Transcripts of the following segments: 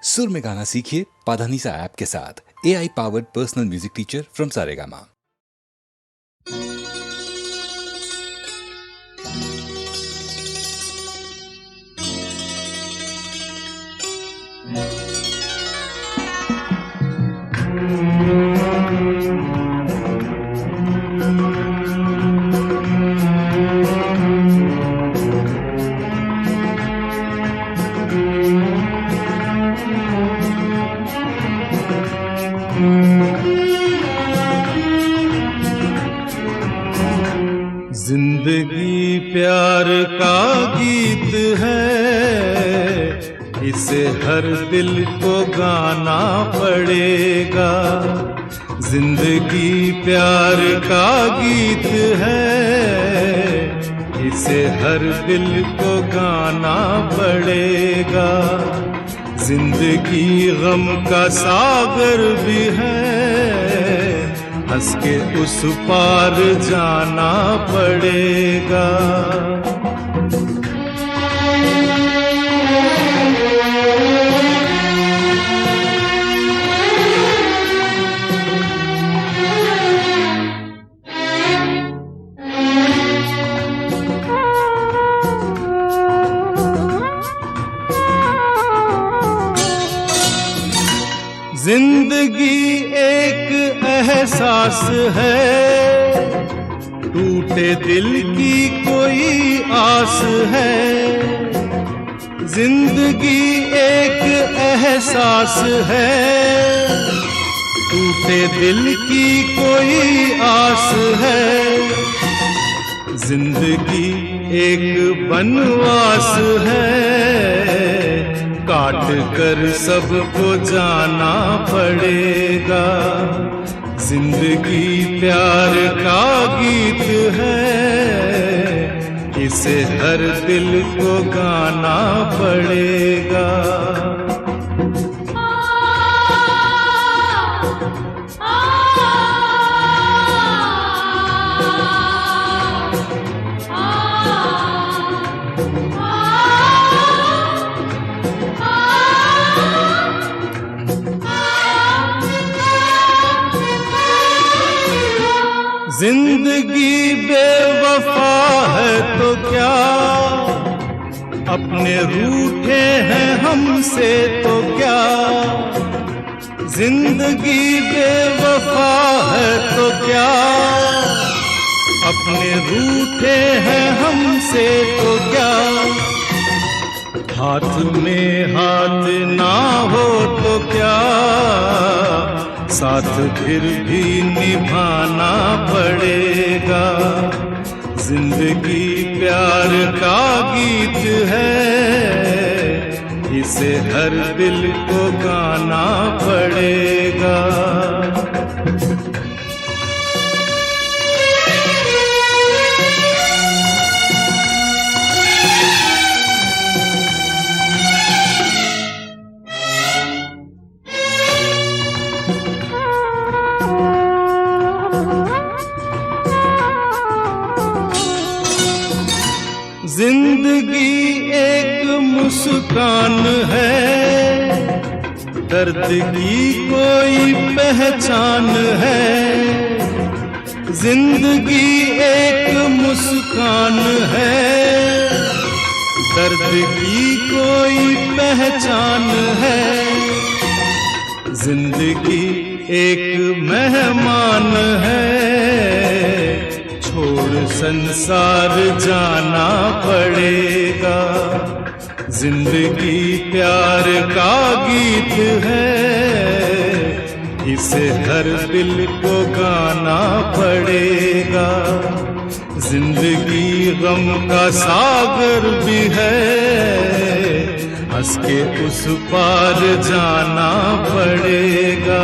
सुर में गाना सीखिए पाधानीसा ऐप के साथ। AI powered personal music teacher from Saregama. जिंदगी प्यार का गीत है, इसे हर दिल को गाना पड़ेगा। जिंदगी प्यार का गीत है, इसे हर दिल को गाना पड़ेगा। जिंदगी गम का सागर भी है, हंस के उस पार जाना पड़ेगा। जिंदगी एक एहसास है, टूटे दिल की कोई आस है। जिंदगी एक एहसास है, टूटे दिल की कोई आस है। जिंदगी एक बनवास है, काट कर सबको जाना पड़ेगा। जिंदगी प्यार का गीत है, इसे हर दिल को गाना पड़ेगा। जिंदगी बेवफा है तो क्या, अपने रूठे हैं हमसे तो क्या। जिंदगी बेवफा है तो क्या, अपने रूठे हैं हमसे तो क्या। हाथ में हाथ ना हो तो क्या, साथ फिर भी निभाना पड़ेगा। जिंदगी प्यार का गीत है, इसे हर दिल को गाना पड़ेगा। जिंदगी एक मुस्कान है, दर्द की कोई पहचान है। जिंदगी एक मुस्कान है, दर्द की कोई पहचान है। जिंदगी एक मेहमान है, छोड़ संसार जाना पड़ेगा। जिंदगी प्यार का गीत है, इसे हर दिल को गाना पड़ेगा। जिंदगी गम का सागर भी है, हंस के उस पार जाना पड़ेगा।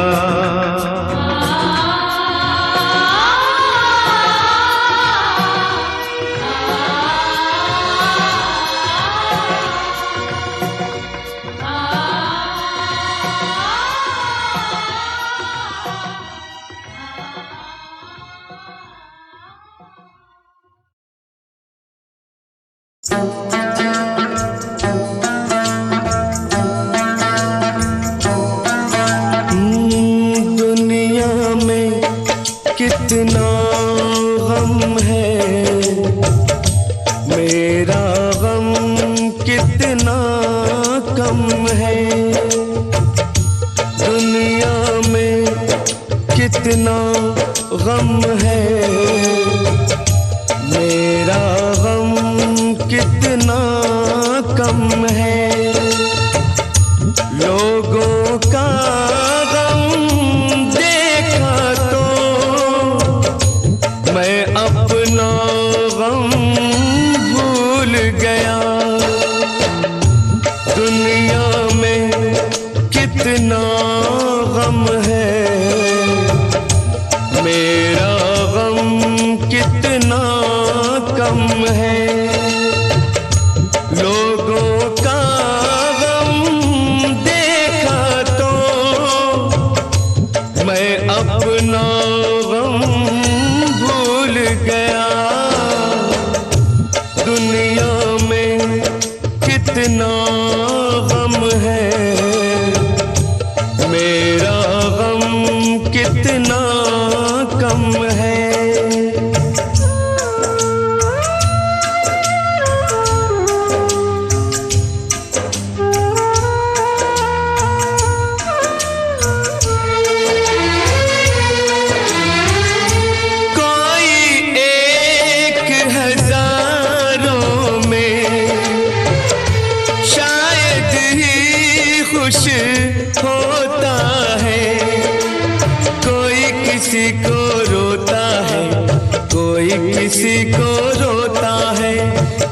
है। दुनिया में कितना गम है, मेरा गम कितना कम है। लोगों का गम देखा तो मैं अपना गम भूल गया। दुनिया में कितना गम है, मेरा गम कितना कम है। लोगों का गम देखा तो मैं अपना गम भूल गया। दुनिया में कितना गम है, मेरा गम कितना कम है। खुश होता है, कोई किसी को रोता है, कोई किसी को रोता है,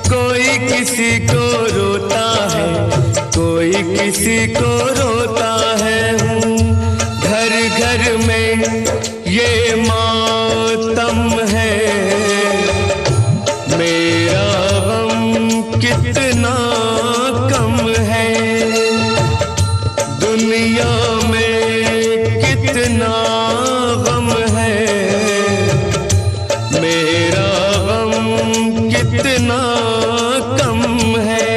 कोई किसी को रोता है, कोई किसी को रोता है। घर घर में ये मातम है, मेरा गम कितना कम है। दुनिया में कितना गम है, मेरा गम कितना कम है।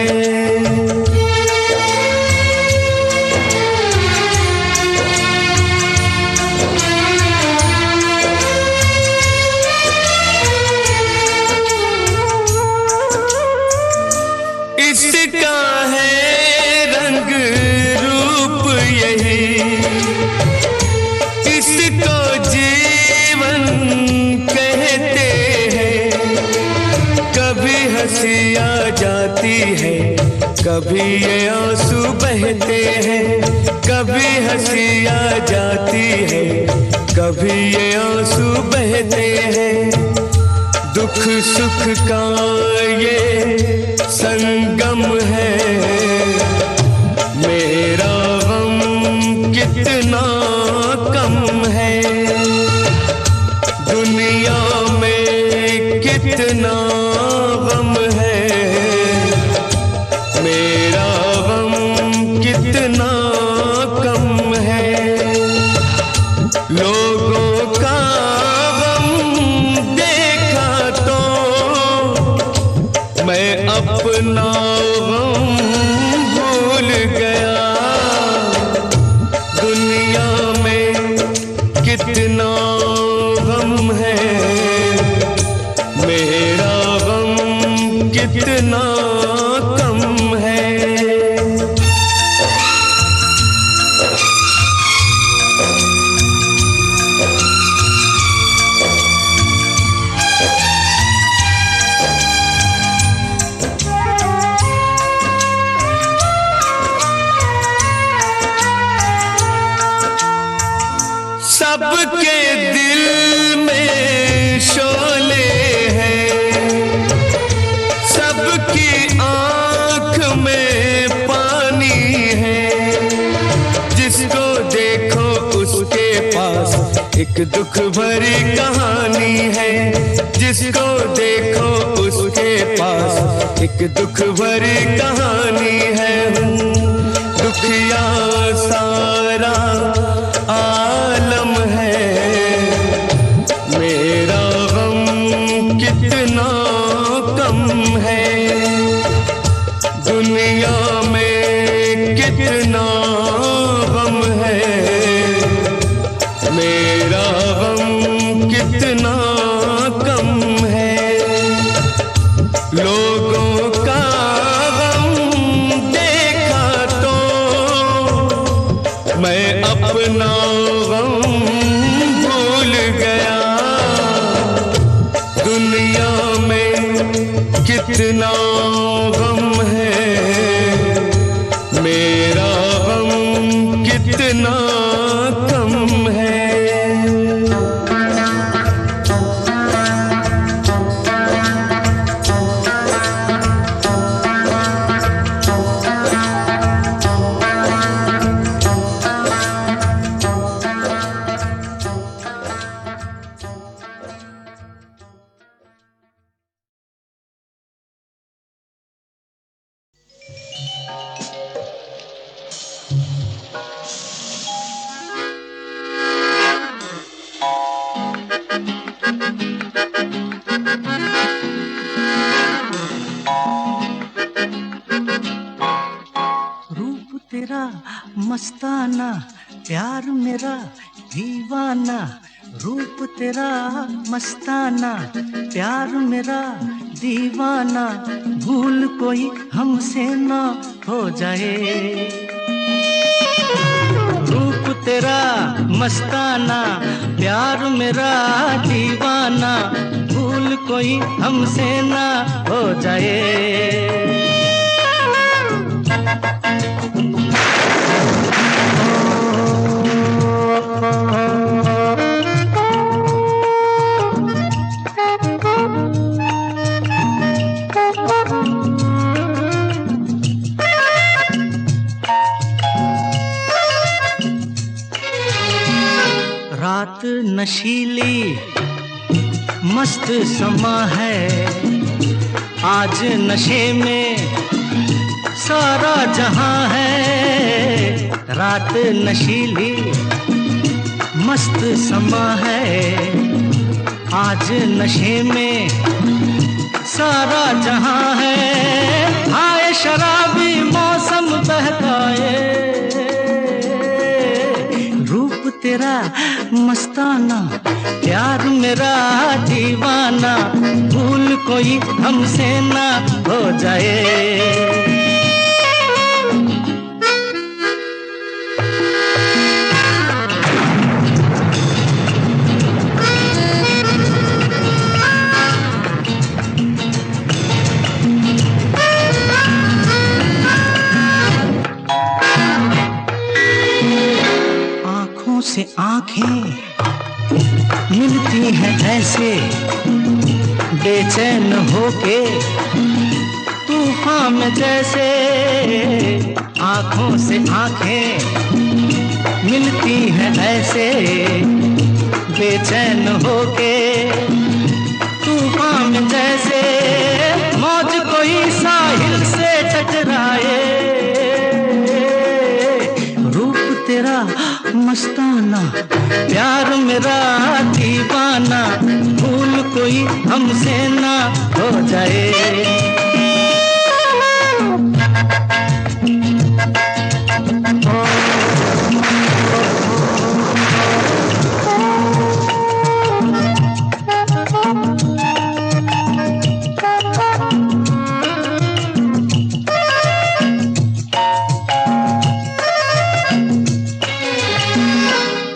इसका है रंग रूप यही, इसको जीवन कहते हैं। कभी हंसी आ जाती है, कभी ये आंसू बहते हैं। कभी हंसी आ जाती है, कभी ये आंसू बहते हैं। दुख सुख का ये संगम है, मेरा गम कितना कम है। दुनिया में कितना गम है, मेरा गम कितना कम है। लोगों का गम देखा तो मैं अपना गम भूल गया। दुनिया में कितना गम है, मेरा गम कितना कम है। सबके दिल में शोले हैं, सबकी आँख में पानी है। जिसको देखो उसके पास एक दुख भरी कहानी है। जिसको देखो उसके पास एक दुख भरी कहानी है। दुखिया सारा आलम है, मेरा गम कितना कम है। दुनिया में कितना गम है, मेरा गम कितना कम है। लोगों का गम देखा तो मैं अपना गम भूल गया। दुनिया में कितना गम है, मेरा गम कितना कम है। तेरा मस्ताना, प्यार मेरा दीवाना। रूप तेरा मस्ताना, प्यार मेरा दीवाना। भूल कोई हमसे ना हो जाए। रूप तेरा मस्ताना, प्यार मेरा दीवाना। भूल कोई हमसे ना हो जाए। रात नशीली मस्त समा है, आज नशे में सारा जहां है। रात नशीली मस्त समा है, आज नशे में सारा जहां है। हाय शराबी मौसम बहकाए, रूप तेरा मस्ताना, प्यार मेरा दीवाना। भूल कोई हमसे ना हो जाए। आँखों से आँखें मिलती हैं ऐसे, बेचैन होके तूफान में जैसे। आँखों से आँखें मिलती हैं ऐसे, बेचैन होके तूफान में जैसे। मौज कोई साहिल से टकराए, रूप तेरा मस्ताना, प्यार मेरा दीवाना। भूल कोई हमसे ना हो जाए।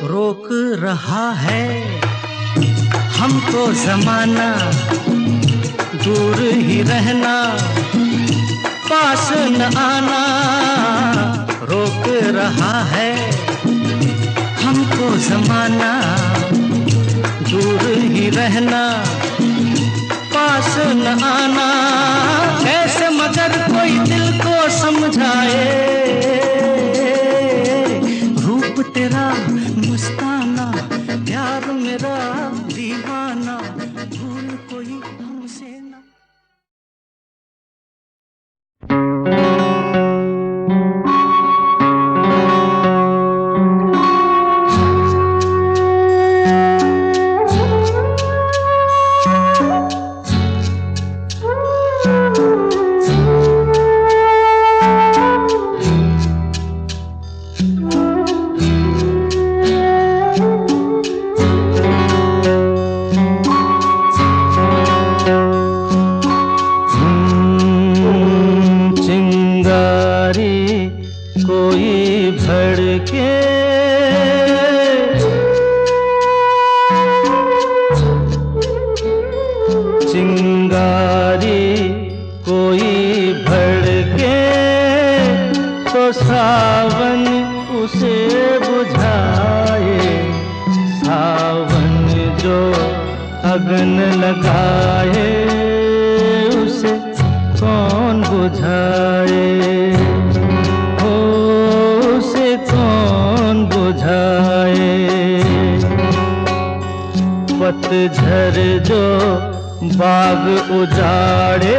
रोक रहा है हमको जमाना, दूर ही रहना, पास न आना। रोक रहा है हमको जमाना, दूर ही रहना, पास न आना। कैसे मगर कोई दिल को समझाए, रूप तेरा मस्ताना, प्यार मेरा दीवाना। भूल कोई हमसे ना। भड़के चिंगारी कोई भड़के तो सावन उसे बुझाए। सावन जो अगन लगाए उसे कौन बुझाए, हो उसे कौन बुझाए। पतझड़ जो बाग उजाड़े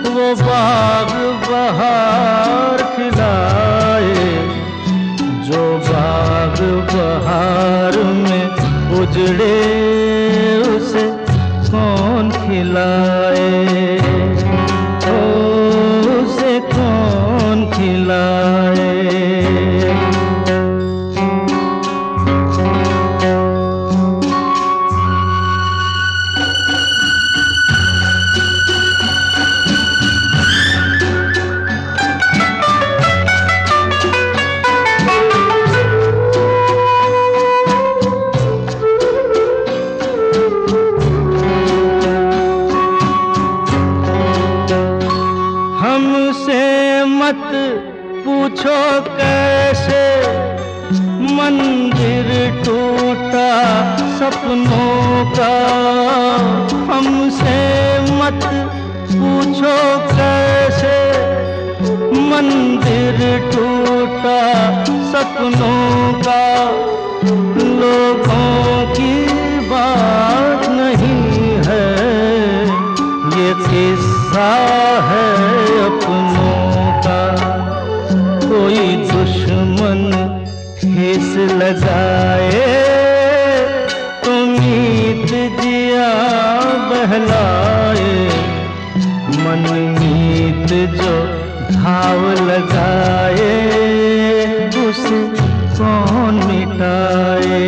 वो बाग बहार खिलाए। जो बाग बहार में उजड़े उसे कौन खिलाए, ओ उसे कौन खिलाए। हमसे मत पूछो कैसे मंदिर टूटा सपनों का। हमसे मत पूछो कैसे मंदिर टूटा सपनों का। लोगों की बात नहीं है ये किस्सा है अपनों का। कोई दुश्मन ठेस लगाए तो मीत जिया बहलाए। मन मीत जो घाव लगाए उसे कौन मिटाए।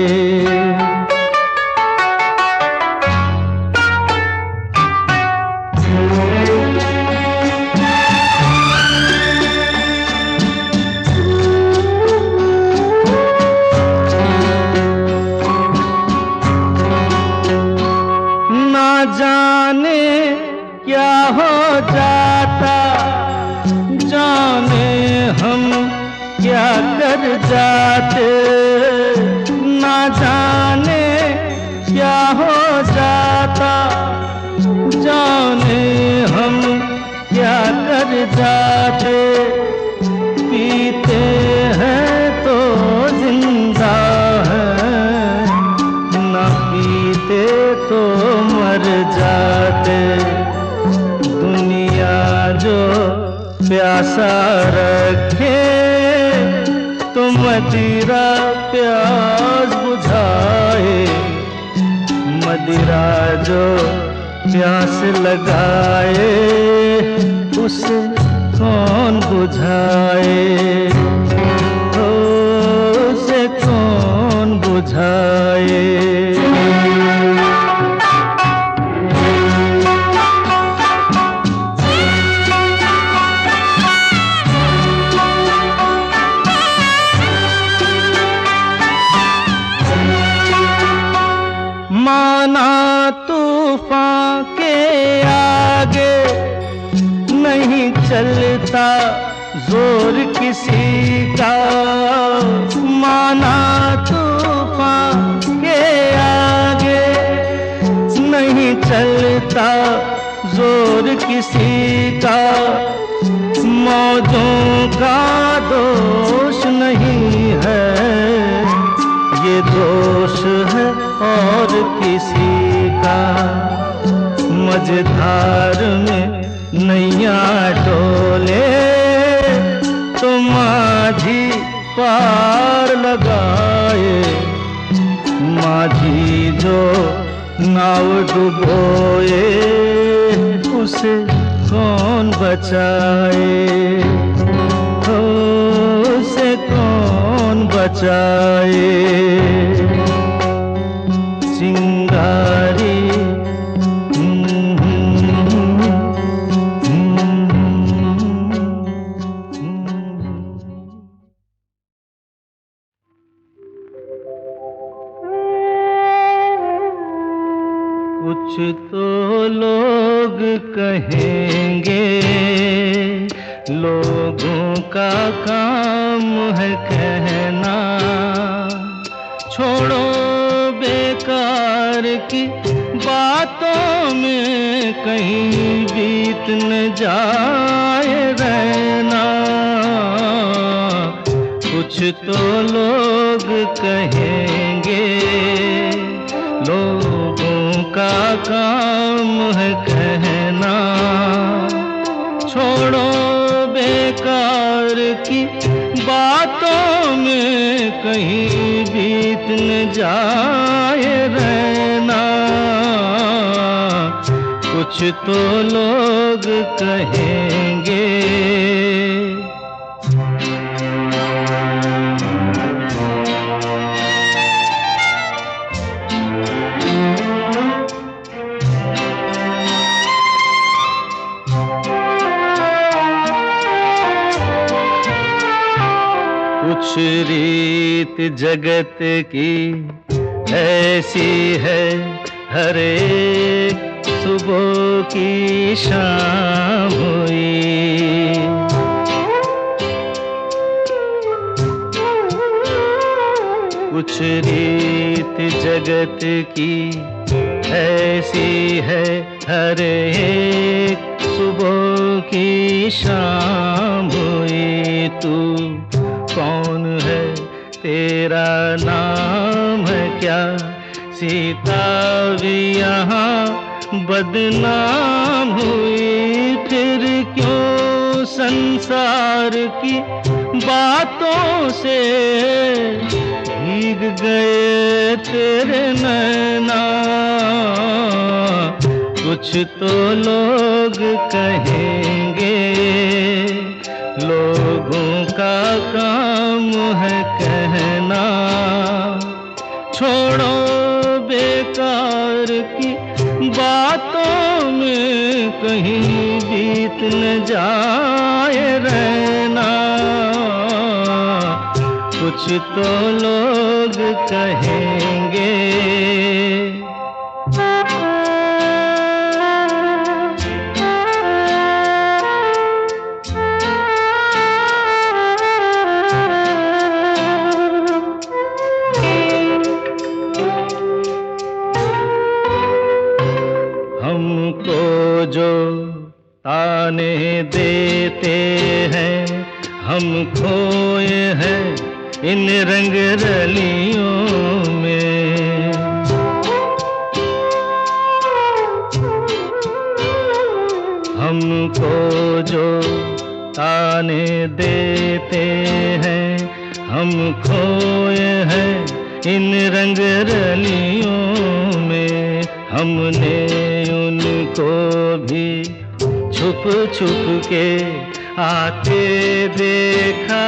जाने क्या हो जाता, जाने हम क्या कर जाते। ना जाने क्या हो जाता, जाने हम क्या कर जाते। पीते हैं तो जिंदा है, ना पीते तो मर जाते। दुनिया जो प्यासा रखे तो मदिरा प्यास बुझाए। मदिरा जो प्यास लगाए उसे कौन बुझाए, ओ उसे कौन बुझाए। माना तूफान के आगे नहीं चलता जोर किसी का। माना तूफान के आगे नहीं चलता जोर किसी का। मौजों का दोष नहीं है ये दोष है और किसी का। मझधार में नैया डोले तो माझी पार लगाए। माझी जो नाव डुबोए उसे कौन बचाए, उसे कौन बचाए। चिंगारी कुछ तो लोग कहेंगे, लोगों का काम है कहना। छोड़ो बेकार की बातों में कहीं बीत न जाए रहना। कुछ तो लोग कहेंगे, लोगों का काम है कहना। छोड़ो बेकार की बातों में कहीं बीत न जाए रहना। कुछ तो लोग कहेंगे। कुछ रीत जगत की ऐसी है, हर एक सुबह की शाम हुई। कुछ रीत जगत की ऐसी है, हर एक सुबह की शाम हुई। तू कौन है, तेरा नाम है क्या? सीता भी यहाँ बदनाम हुई। फिर क्यों संसार की बातों से भीग गए तेरे नैना। कुछ तो लोग कहेंगे, लोगों का काम है कहना। छोड़ो बेकार की बातों में कहीं बीत न जाए रहना। कुछ तो लोग कहेंगे। हमको जो ताने देते हैं, हम खोए हैं इन रंग रलियों में। हमको जो ताने देते हैं, हम खोए हैं इन रंग रलियों में। हमने उनको भी छुप छुप के आते देखा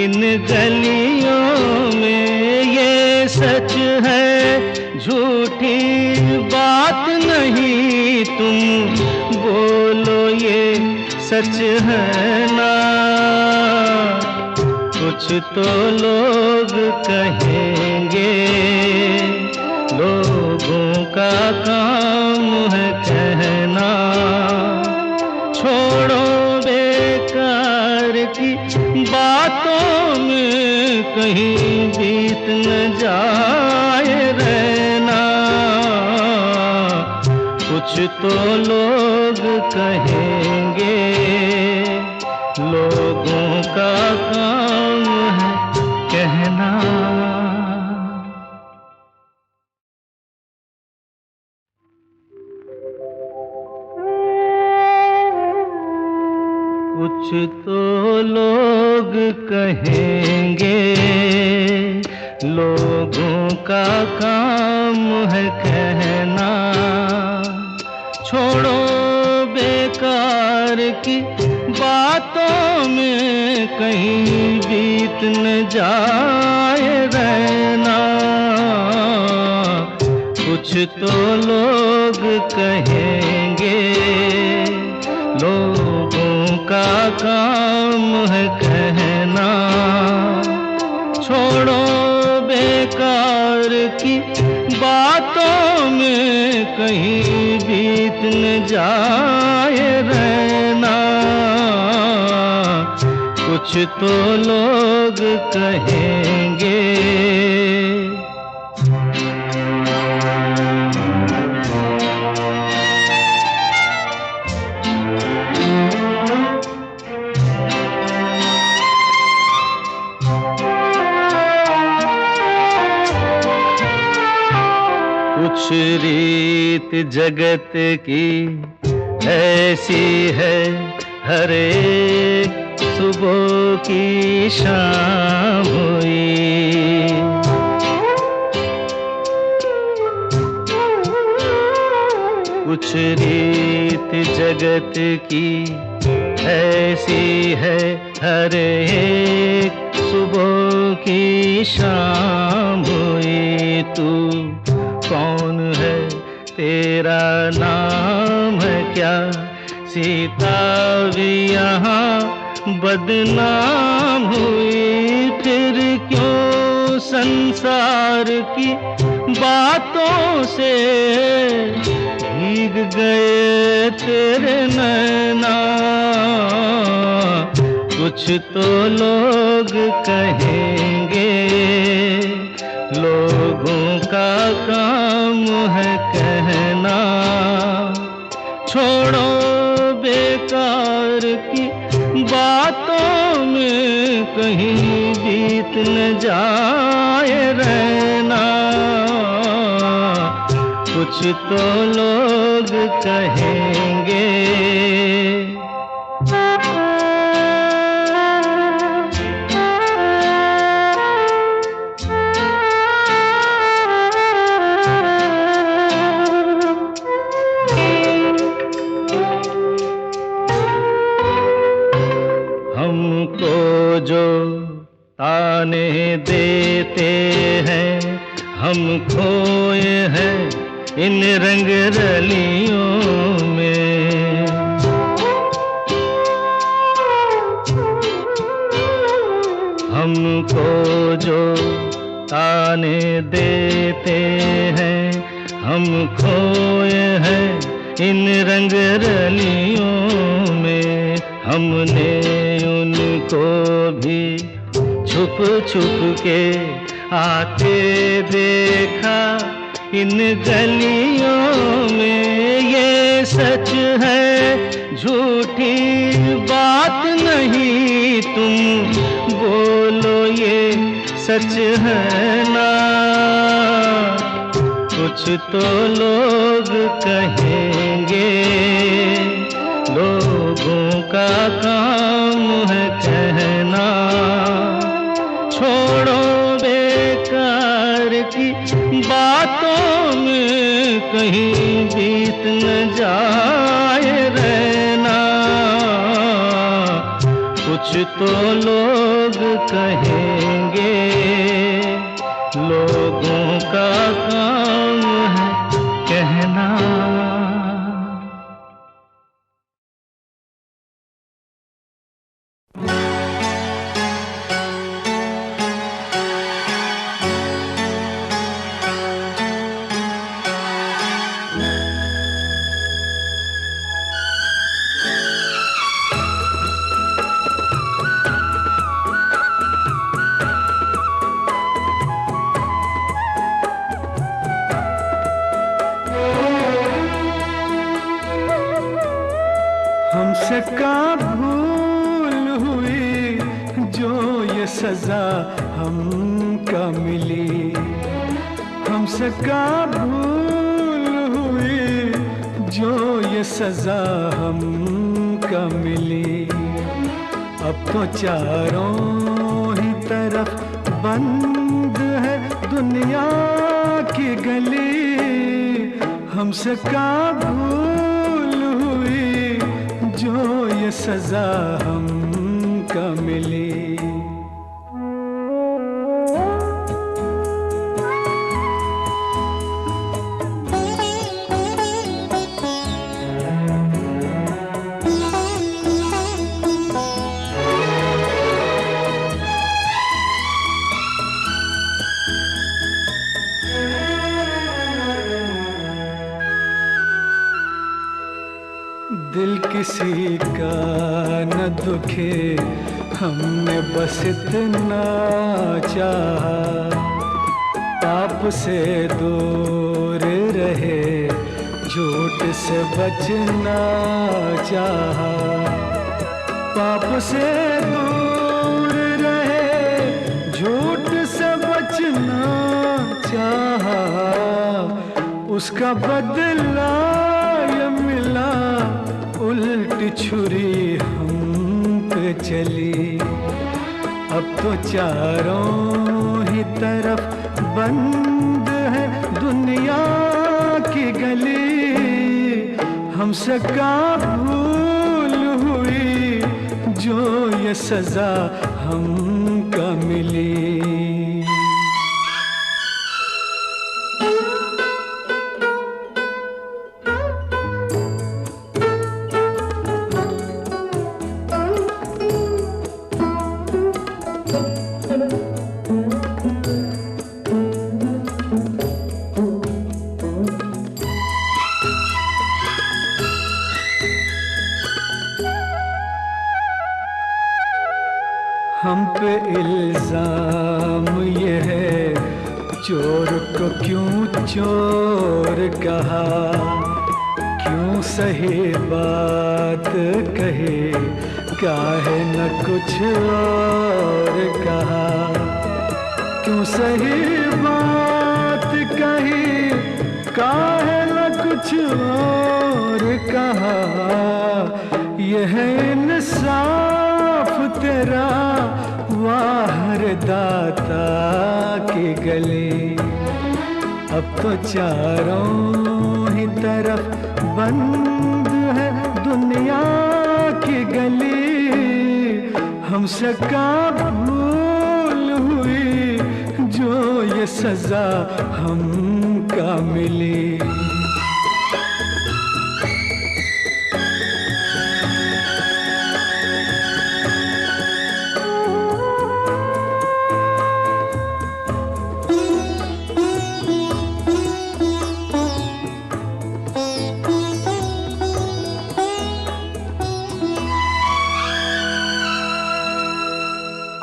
इन गलियों में। ये सच है, झूठी बात नहीं, तुम बोलो ये सच है ना। कुछ तो लोग कहेंगे, लोगों का काम है कहना। छोड़ो बेकार की बातों में कहीं बीत न जाए रहना। कुछ तो लोग कहेंगे, लोगों का काम है कहना। कुछ तो लोग कहेंगे, लोगों का काम है कहना। छोड़ो बेकार की बातों में कहीं बीत न जाए रहना। कुछ तो लोग कहेंगे, लोगों का काम है कहना। छोड़ो बेकार की बातों में कहीं कहीं बीत न जाए रहना, कुछ तो लोग कहेंगे। कुछ रीत जगत की ऐसी है, हर एक सुबह की शाम हुई। कुछ रीत जगत की ऐसी है, हर एक सुबह की शाम हुई। तू कौन है, तेरा नाम है क्या? सीता भी यहाँ बदनाम हुई। फिर क्यों संसार की बातों से भीग गए तेरे नैना? कुछ तो लोग कहेंगे, लोगों का काम है कहना। छोड़ो बेकार की बातों में कहीं बीत न जाए रहना, कुछ तो लोग कहेंगे। हमको जो ताने देते हैं, हम खोए हैं इन रंग रलियों में। हमको जो ताने देते हैं, हम खोए हैं इन रंग रलियों में। हमने उनको भी छुप छुप के आते देखा इन गलियों में। ये सच है, झूठी बात नहीं, तुम बोलो ये सच है ना? कुछ तो लोग कहेंगे, लोगों का काम है कहना। छोड़ो बेकार की बातों में कहीं बीत न जाए रहना, कुछ तो लोग कहेंगे, लोगों का काम है कहना। हमसे का भूल हुई जो ये सजा हमका मिली। हमसे का भूल हुई जो ये सजा हमका मिली। अब तो चारों ही तरफ बंद है दुनिया की गली। हमसे का भूल हुई जो ये सजा हमका मिली। किसी का न दुखे, हमने बस इतना चाहा। पाप से दूर रहे, झूठ से बचना चाहा। पाप से दूर रहे, झूठ से बचना चाहा। उसका बदला ये मिला, उल्टी छुरी हम पे चली। अब तो चारों ही तरफ बंद है दुनिया की गली। हमसे का भूल हुई जो ये सजा हमका मिली। हम पे इल्जाम ये है, चोर को क्यों चोर कहा। क्यों सही बात कहे, काहे न कुछ और कहा। क्यों सही बात कही, काहे न कुछ और कहा। यह इंसाफ तेरा वाहर दाता की गली। अब तो चारों ही तरफ बंद है दुनिया की गली। हमसे का भूल हुई जो ये सजा हमका मिली।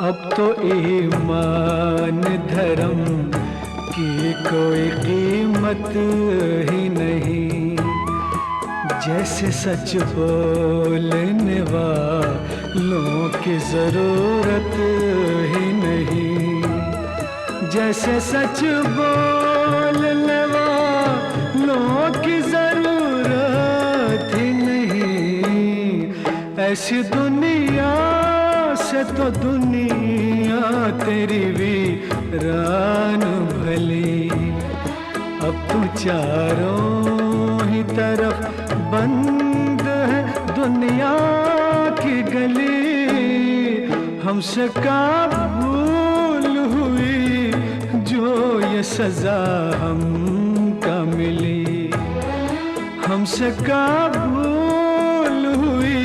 अब तो ईमान धर्म की कोई कीमत ही नहीं। जैसे सच बोलने वालों की जरूरत ही नहीं। जैसे सच बोलने वालों की जरूरत ही नहीं। ऐसी दुनिया से तो दुनिया तेरी वीरान भली। अब तू चारों ही तरफ बंद है दुनिया की गली। हमसे का भूल हुई जो ये सजा हमका मिली। हमसे का भूल हुई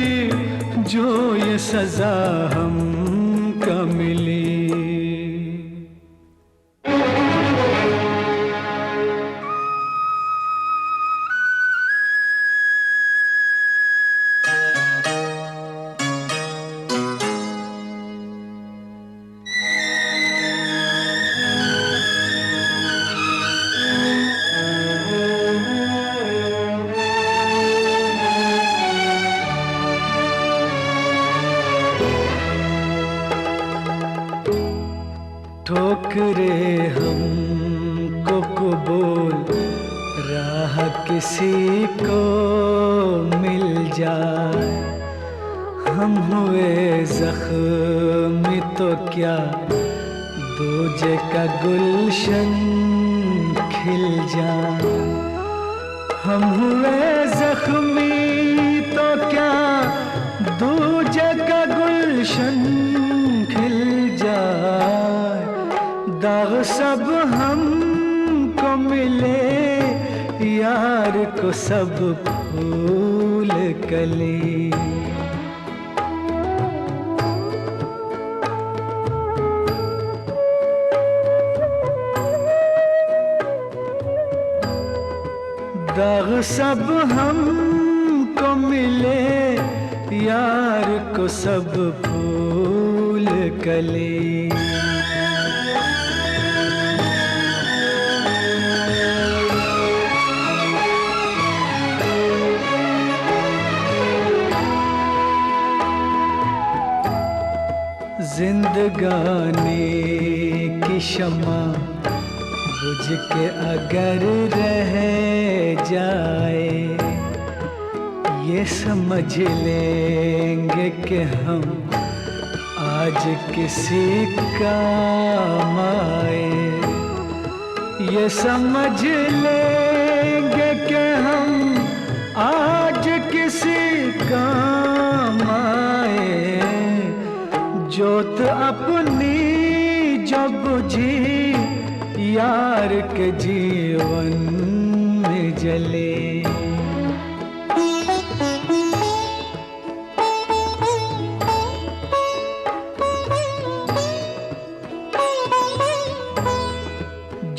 जो ये सजा हमका मिली। ठोकरे हमको कबूल राह किसी को मिल जाए। हम हुए जख्मी तो क्या दूजे का गुलशन खिल जाए। हम हुए जख्मी तो क्या दूजे का गुलशन खिल जाए। दाग सब हमको मिले, यार को सब फूल कली। दाग सब हमको मिले यार को सब फूल कली। जिंदगानी की शमा बुझ के अगर रह जाए, ये समझ लेंगे कि हम आज किसी काम आए। ये समझ लेंगे कि हम आज किसी काम आए। जोत अपनी जब बुझी यार के जीवन में जले।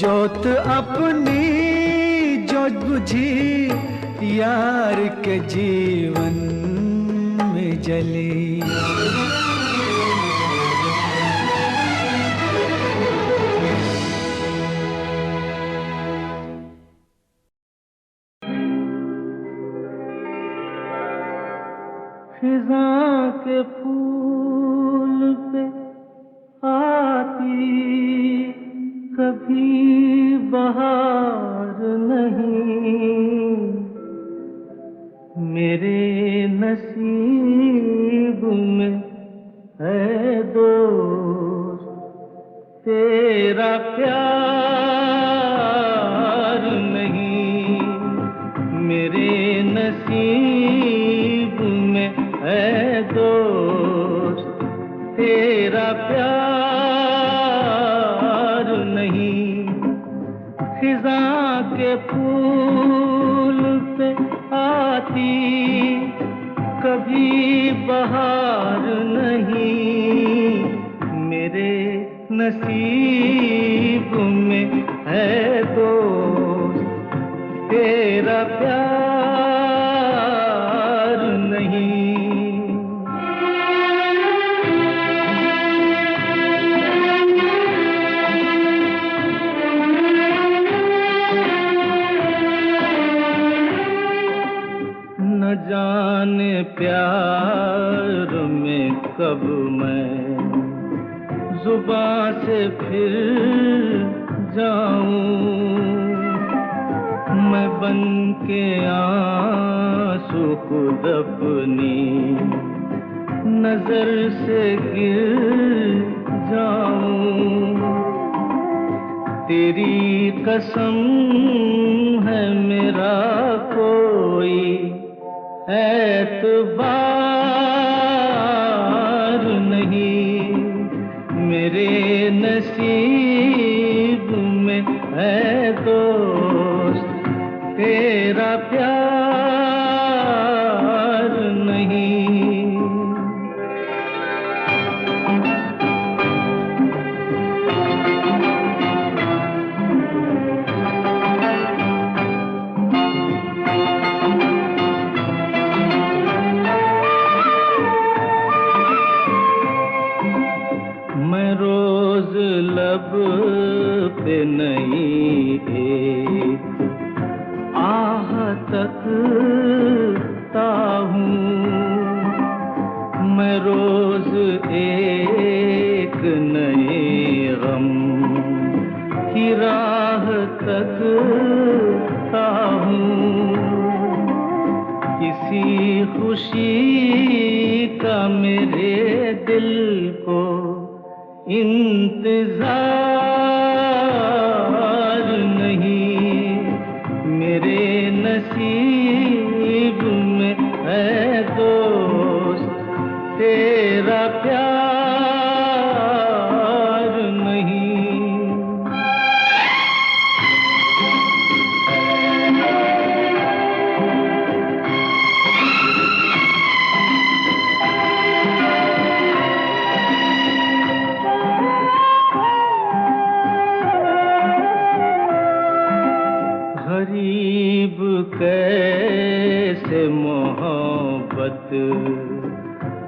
जोत अपनी जो बुझी यार के जीवन में जली। खिज़ां के फूल पे आती कभी बहार नहीं, मेरे नसीब में है दोस्त तेरा प्यार नहीं। मेरे नसीब में है दोस्त तेरा प्यार नहीं। खिज़ां के फूल पे आती कभी बहार नहीं, मेरे नसीब में है दोस्त तेरा प्यार नहीं। न जाने प्यार में कब मैं जुबां से फिर जाऊं, मैं बन के आंसू खुद अपनी नजर से गिर जाऊं। तेरी कसम है मेरा कोई एतबार नहीं, मेरे नसीब में है दोस्त तेरा प्यार नहीं। मैं रोज लब पे नहीं एक आह तकता हूँ, मैं रोज एक नए गम की राह तकता हूँ। किसी खुशी का मेरे दिल को इंतजार नहीं, मेरे नसीब में है दोस्त तेरा प्यार नहीं।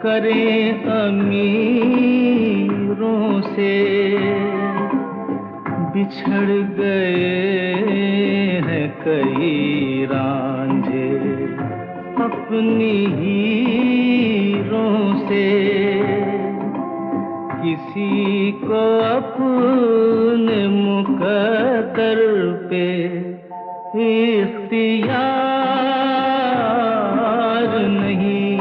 करें अमीरों से, बिछड़ गए हैं कई रांझे अपनी हीरों से। किसी को अपने मुकद्दर पे इख्तियार नहीं,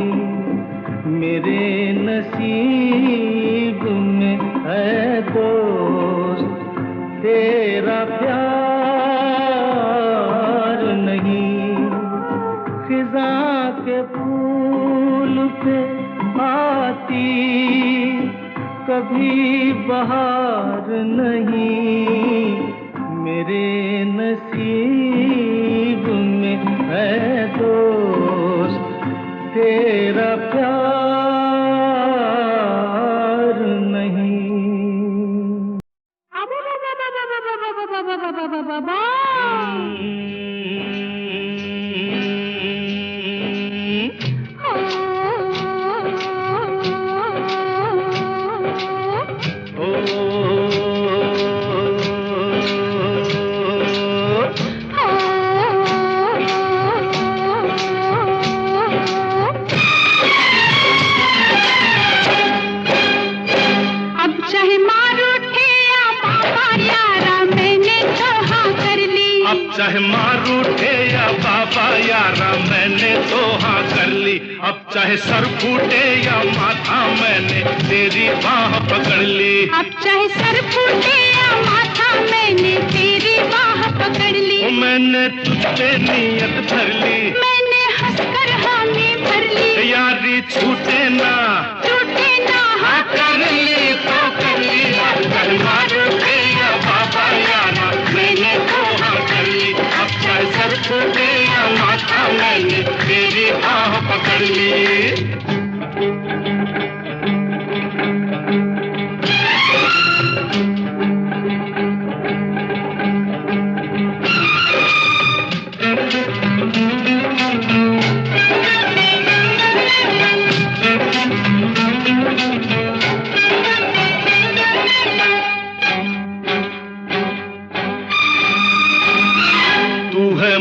मेरे नसीब में है दोस्त तेरा प्यार नहीं। खिज़ा के फूल पे आती कभी बहार नहीं, मेरे नसीब में है दोस्त तेरा प्यार नहीं। चाहे मार उठे या बाबा यारा मैंने तो हाँ कर ली। अब चाहे सर फूटे या माथा मैंने तेरी बाह पकड़ ली। अब चाहे सर फूटे या माथा मैंने तेरी बाह पकड़ ली। मैंने तुझ पे नियत धर ली, मैंने हंसकर हामी भर ली। यारी छूटे ना हाँ कर ली तो कर ली। अब चाहे मार उठे या बाबा यारा मैंने तो हाँ कर ली। अब चाहे सर फूटे या माथा मैंने तेरी बाह पकड़ ली।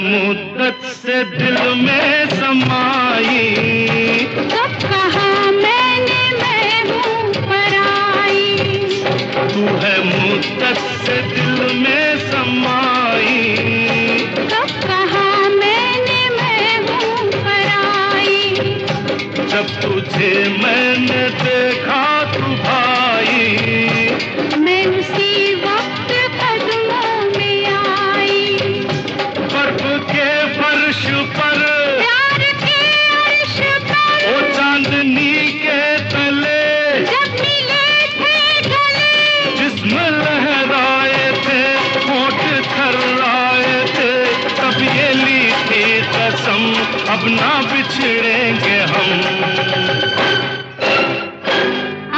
मुद्दत से दिल में समाई, कब कहा मैंने मैं हूँ पराई। तू है मुद्दत से दिल में समाई, कब कहा मैंने मैं हूँ पराई। जब तुझे मैंने देखा तू भाई, मैं उसी वक्त कदमों में आई। बर्फ के फर्श पर प्यार के अर्श पर ओ चांदनी के तले जब मिले थे गले, जिस्म लहराए थे होठ थर्राए थे, तब ये ली थी कसम अब ना बिछड़ेंगे हम।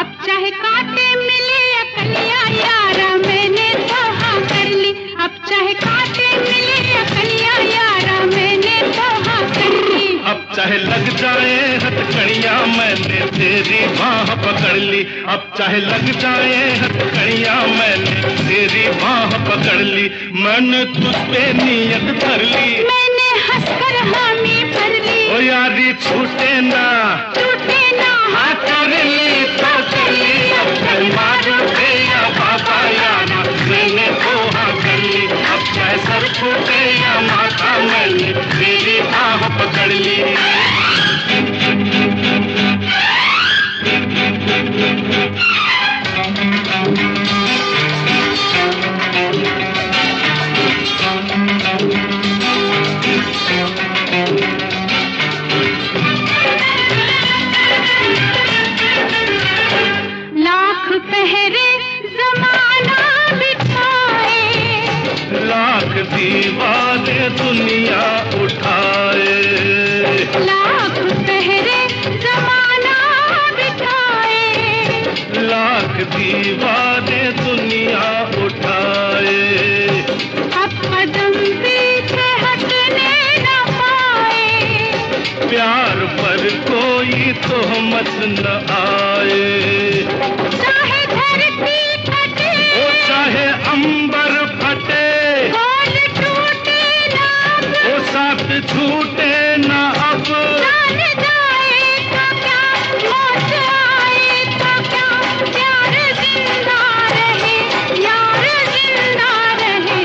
अब चाहे कांटे मिले या कलियां यारा मैंने तो हाँ कर ली। अब चाहे कांटे मिले या कलियां यारा मैंने तो हाँ कर ली। अब चाहे लग जाए हथकड़ियां मैंने तेरी बाह पकड़ ली। अब चाहे लग जाए हथकड़ियां मैंने तेरी बाह पकड़ ली। मैंने तुझ पे नियत धर ली, मैंने हंसकर हामी भर ली। ओ यारी छूटे ना हाँ कर ली तो कर ली। अब चाहे मार उठे या बाबा यारा मैंने तो हाँ कर ली। अब चाहे सर फूटे या माथा मैंने तेरी बाह पकड़ ली। लाख पहरे जमाना बिठाए, लाख दीवाने दुनिया उठाए, लाख पहरे जमाना बिठाए। लाख दीवाने दुनिया उठाए, अब कदम पीछे हटने न पाए। प्यार पर कोई तोहमत हिम्मत न आए। चाहे धरती फटे ओ चाहे अंबर फटे, बोल टूटे ना ओ साथ छूटे न अब। जान जाए तो क्या, मौत आए तो क्या, प्यार जिंदा रहे, यार जिंदा रहे।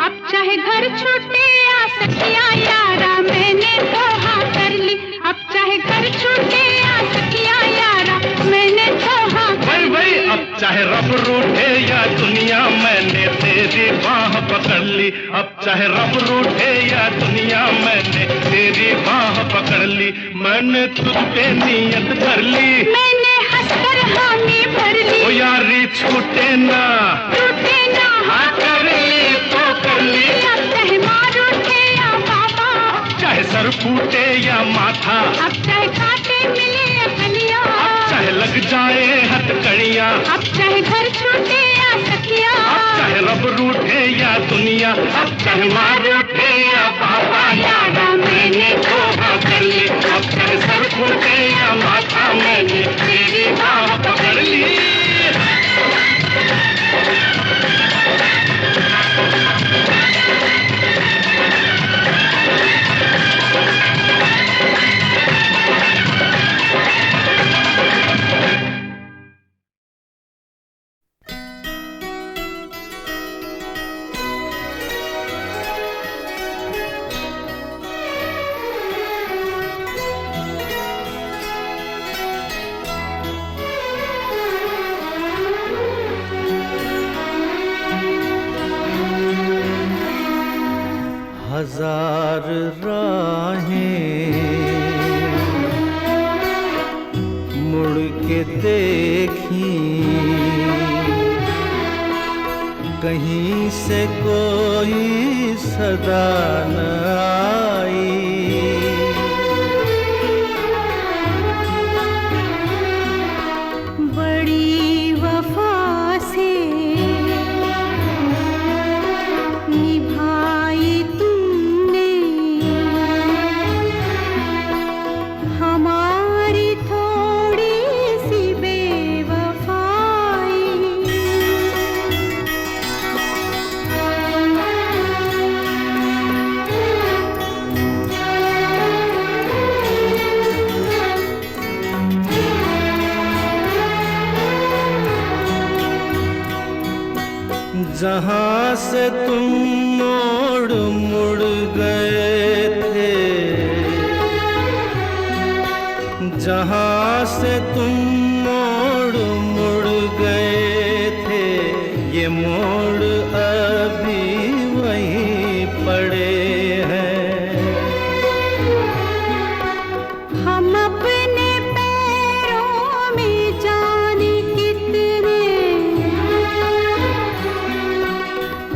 अब चाहे घर छूटे या सखिया यारा, मैंने तो हाँ कर ली। अब चाहे घर छूटे या सखिया यारा, मैंने तो हाँ कर भाई ली। अब चाहे रब रूठे या दुनिया, मैंने तेरी बाह पकड़ ली। अब चाहे रब रूठे या दुनिया, मैंने तेरी बाह पकड़ ली। मैंने तुझ पे नियत कर ली, मैंने हंसकर हामी भर ली। ओ यारी छूटे ना, टूटे ना हाँ कर ली तो कर ली। अब चाहे मार उठे या बाबा, चाहे सर फूटे या माथा, अब चाहे कांटे मिले या कलियां, अब चाहे लग जाए हथकड़ियां, अब चाहे घर छूटे या सखिया, अब चाहे रब रूठे या दुनिया, अब चाहे मार उठे या बाबा यारा, मैंने तो हाँ कर ली। अब चाहे सर फूटे या माथा, मैंने तेरी बाह पकड़ ली। हजार राहें मुड़ के देखी, कहीं से कोई सदा न आई। बड़ी वफा से निभाई तुमने हमारी थोड़ी सी बेवफाई। जहाँ से तुम मोड़ मुड़ गए थे, जहाँ से तुम मोड़ मुड़ गए थे, ये मोड़ अभी वहीं पड़े हैं। हम अपने पैरों में जाने कितने,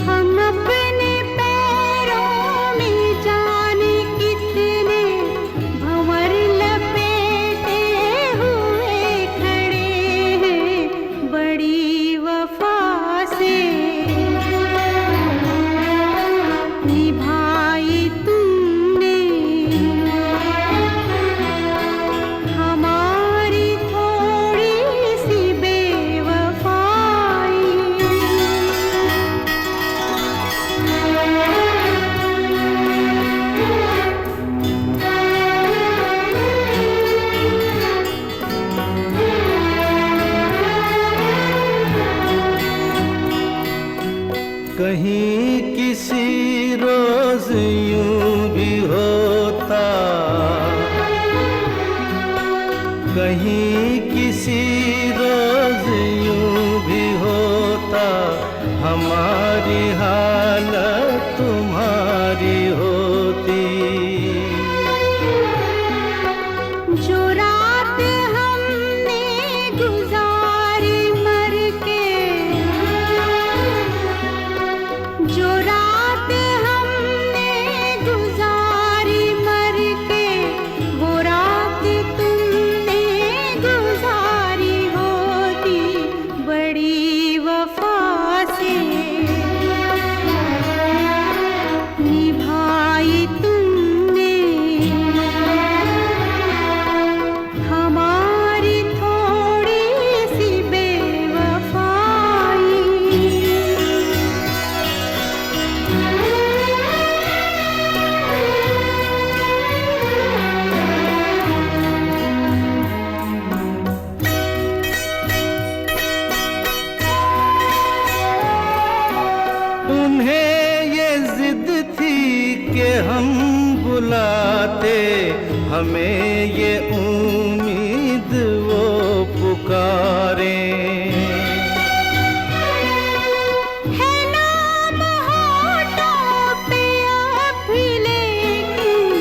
हम अपने पैरों में जाने कितने भंवर लपेटे हुए खड़े हैं। बड़ी वफा से निभाई तुमने हमारी थोड़ी सी बेवफाई। कहीं किसी रोज यूं भी होता, कहीं किसी रोज यूं भी होता, हमारी हालत तुम्हारी होती। जो रात हमने गुजारी मर के, जो रात हमने गुजारी मर के, वो रात तुमने गुजारी होती। बड़ी वफा से हमें ये उम्मीद वो पुकारे। है नाम होठों पे अभी लेकिन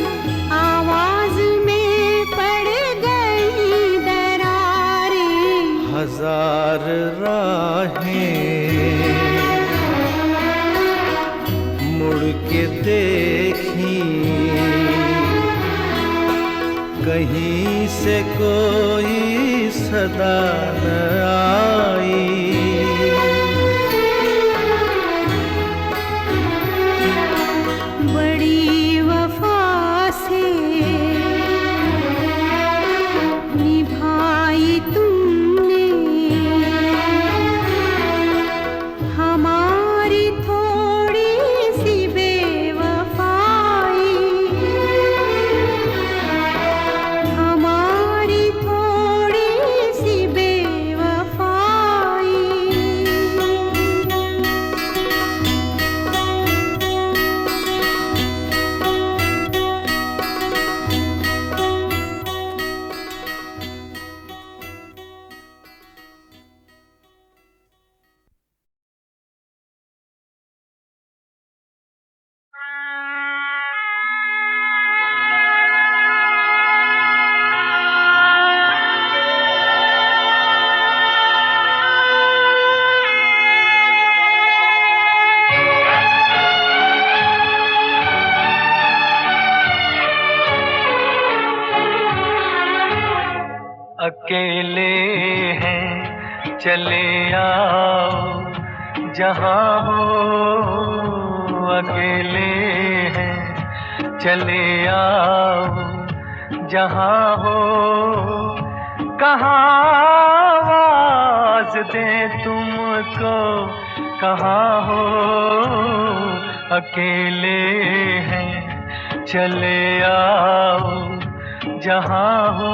आवाज में पड़ गई दरारें। हजार राहें मुड़ के देखी, कहीं से कोई सदा न आई। बड़ी वफा से निभाई तुमने हमारी थोड़ी सी बेवफाई, हमारी थोड़ी सी बेवफाई। अकेले हैं चले आओ जहाँ हो, अकेले हैं चले आओ जहाँ हो। कहाँ आवाज दे तुमको, कहाँ हो, अकेले हैं चले आओ जहाँ हो।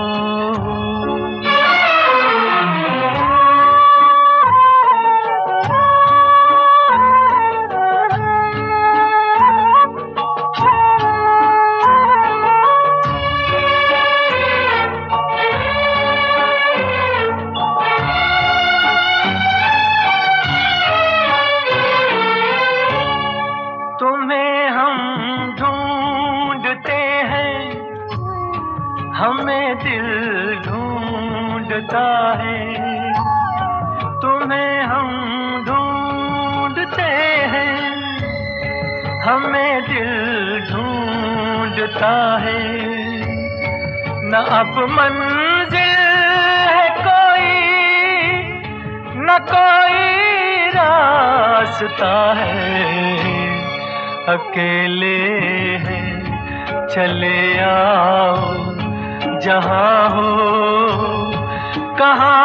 तुम्हें हम ढूंढते हैं, हमें दिल ढूंढता है। तुम्हें हम ढूंढते हैं, हमें दिल ढूंढता है। न अब मंजिल है कोई, न कोई रास्ता है। अकेले हैं चले आओ जहाँ हो। कहाँ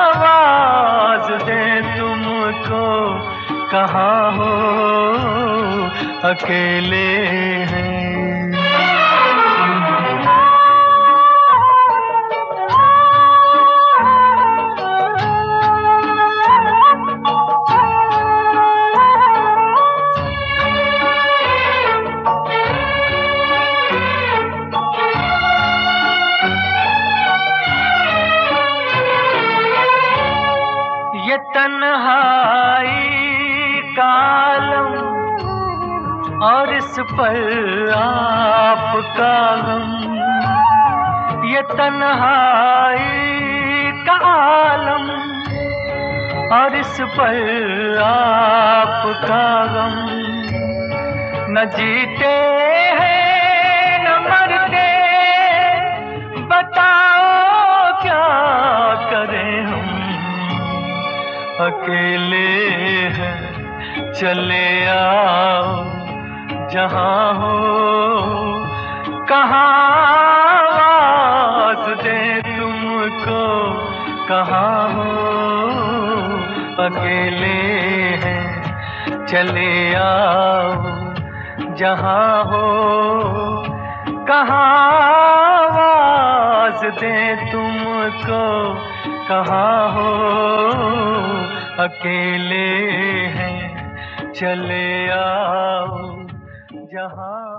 आवाज दे तुमको, कहाँ हो, अकेले हैं। ये तन्हाई का आलम और इस पर आपका गम। ये तन्हाई का आलम और इस पर आपका गम। न जीते हैं न मरते, बताओ क्या करें हम। अकेले हैं चले आओ जहाँ हो। कहाँ आवाज दे तुमको, कहाँ हो, अकेले हैं चले आओ जहाँ हो। कहाँ आवाज दे तुमको, कहाँ हो, अकेले हैं चले आओ जहाँ।